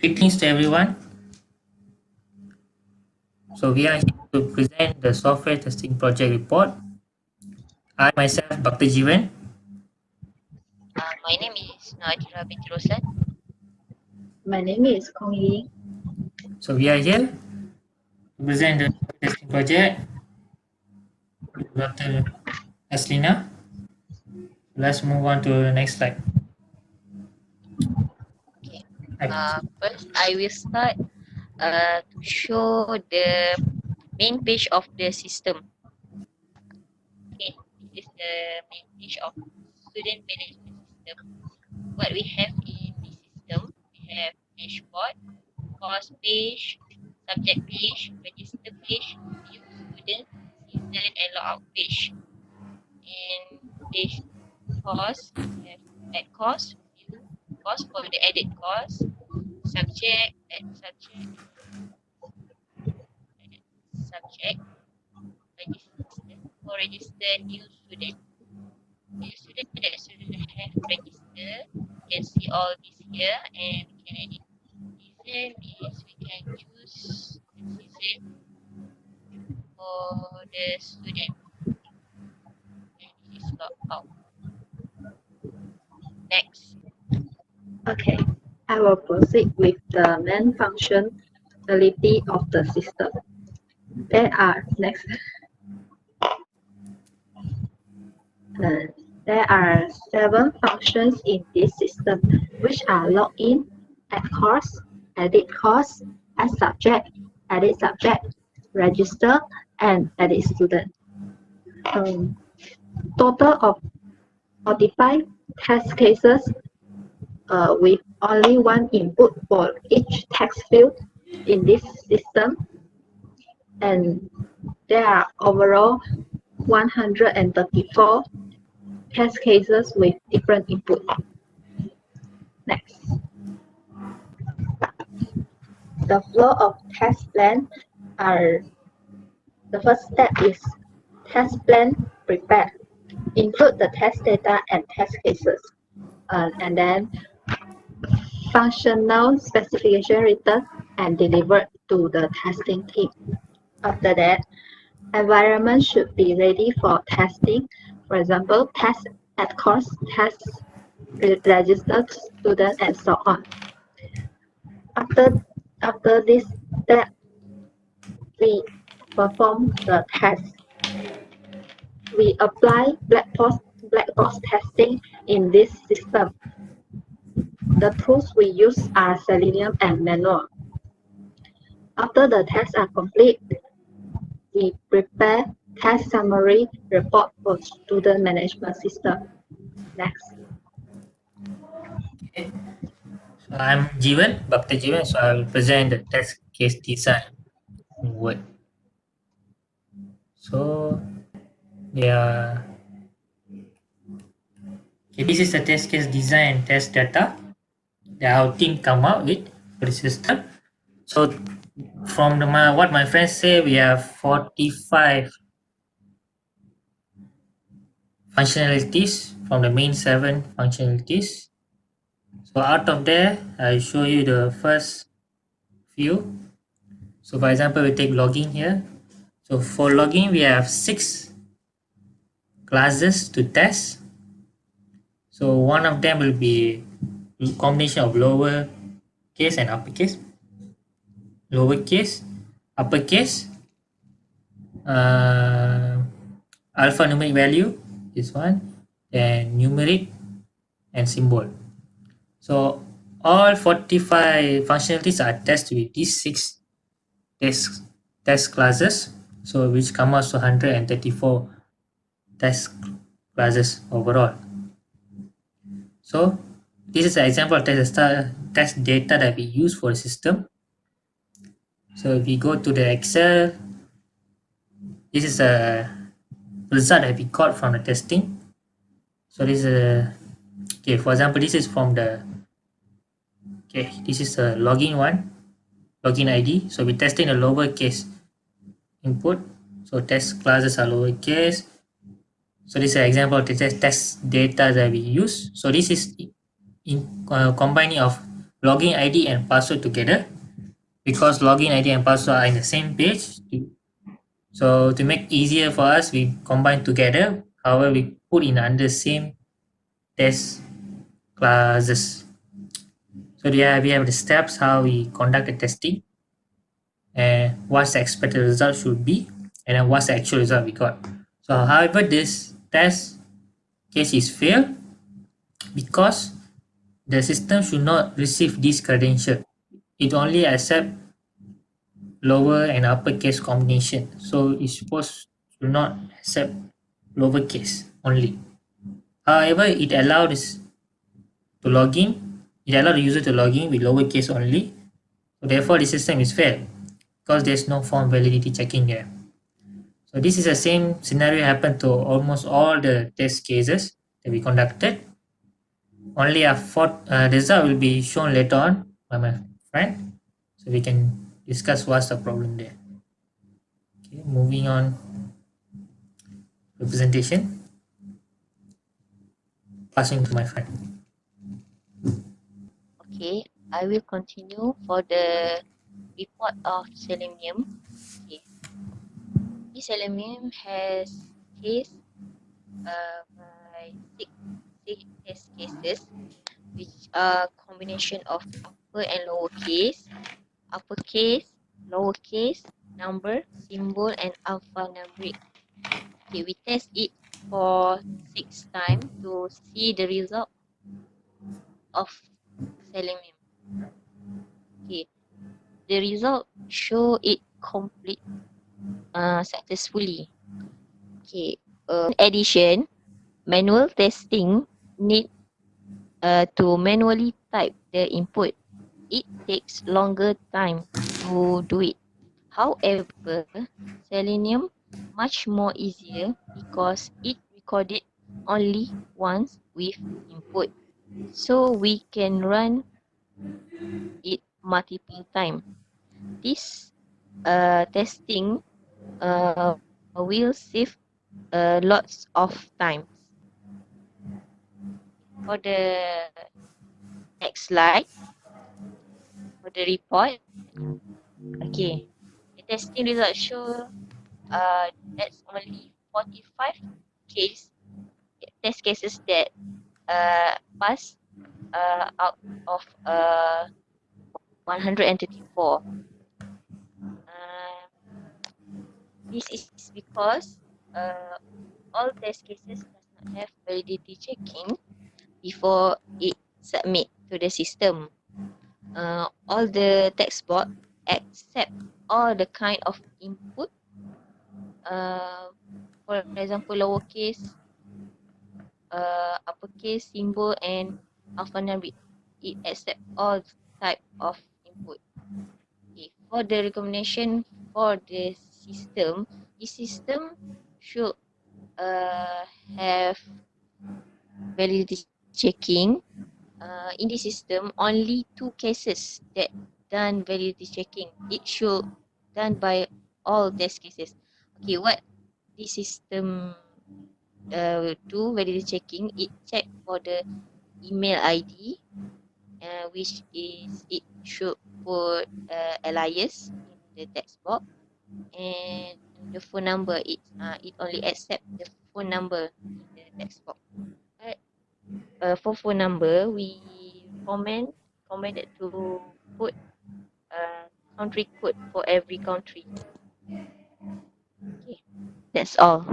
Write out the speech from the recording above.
Greetings to everyone. So we are here to present the software testing project report. I myself, Dr. Jivan. My name is Nadira Bitrosan. My name is Kong Yi. So we are here to present the software testing project. Dr. Aslina. Let's move on to the next slide. Okay. Right. First, I will start to show the main page of the system. Okay, this is the main page of student management system. What we have in this system, we have dashboard, course page, subject page, register page, new student, season, and logout page. In this course, we have add course, view course for the edit course, subject, add subject, subject, register for register new student. New student that student have registered, you can see all this here and we can edit. Season is we can choose the season for the student and this is log out. Next. Okay, I will proceed with the main functionality of the system. There are next. Uh, there are 7 functions in this system, which are login, add course, edit course, add subject, register, and edit student. Total of 45 test cases with only one input for each text field in this system, and there are overall 134 test cases with different input. Next. The flow of test plan are the first step is test plan prepare. Include the test data and test cases, and then functional specification written and delivered to the testing team. After that, environment should be ready for testing. For example, test at course, test registered student, and so on. After this step, we perform the test. We apply black box testing in this system. The tools we use are Selenium and manual. After the tests are complete, we prepare test summary report for student management system. Next. Okay. So I'm Jivan, Dr. Jivan. So I will present the test case design in Word. So yeah. Okay, this is the test case design and test data that our team come out with for the system. So from what my friends say, we have 45 functionalities from the main 7 functionalities. So out of there, I show you the first few. So for example, we take login here. So for login, we have 6 classes to test. So one of them will be combination of lower case and uppercase. Lowercase, uppercase, uh, alphanumeric value, this one, then numeric and symbol. So all 45 functionalities are tested with these 6 test classes, so which come out to 134 test classes overall. So this is an example of test data that we use for the system. So if we go to the Excel, this is a result that we got from the testing. So this is a, okay, for example, this is from the, okay, this is a login one, login ID. So we're testing the lowercase input. So test classes are lowercase. So this is an example of the test data that we use. So this is in combining of login ID and password together, because login ID and password are in the same page. So to make easier for us, we combine together. However, we put in under same test classes. So we have the steps how we conduct the testing and what's the expected result should be, and then what's the actual result we got. So however, this test case is failed because the system should not receive this credential. It only accept lower and uppercase combination. So it's supposed to not accept lowercase only. However, it allows to log in. It allows the user to log in with lowercase only. So therefore, the system is failed because there's no form validity checking there. So this is the same scenario happened to almost all the test cases that we conducted. Only a fourth result will be shown later on by my friend, so we can discuss what's the problem there. Okay, moving on representation. Passing to my friend. Okay, I will continue for the report of selenium. Okay, this selenium has case by six test cases, which are combination of upper and uppercase, lowercase, number, symbol, and alphanumeric. Okay, we test it for 6 times to see the result of selenium. Okay, the result show it complete successfully. Okay, in addition, manual testing need to manually type the input. It takes longer time to do it. However, selenium much more easier because it recorded only once with input. So we can run it multiple time. This testing will save lots of times. For the next slide, for the report, okay, the testing results show that's only 45 case test cases that pass out of 134. Uh, this is because all test cases does not have validity checking before it submit to the system. All the text box accept all the kind of input. For example, lowercase, uppercase, symbol, and alphanumeric. It accept all type of input. Okay, for the recommendation for the system, the system should have validity checking. In the system, only 2 cases that done validity checking. It should done by all test cases. Okay, what the system do validity checking? It check for the email ID, which is it should put alias in the text box, and the phone number. It only accept the phone number in the text box. But for phone number, we recommended to put country code for every country. Okay, that's all.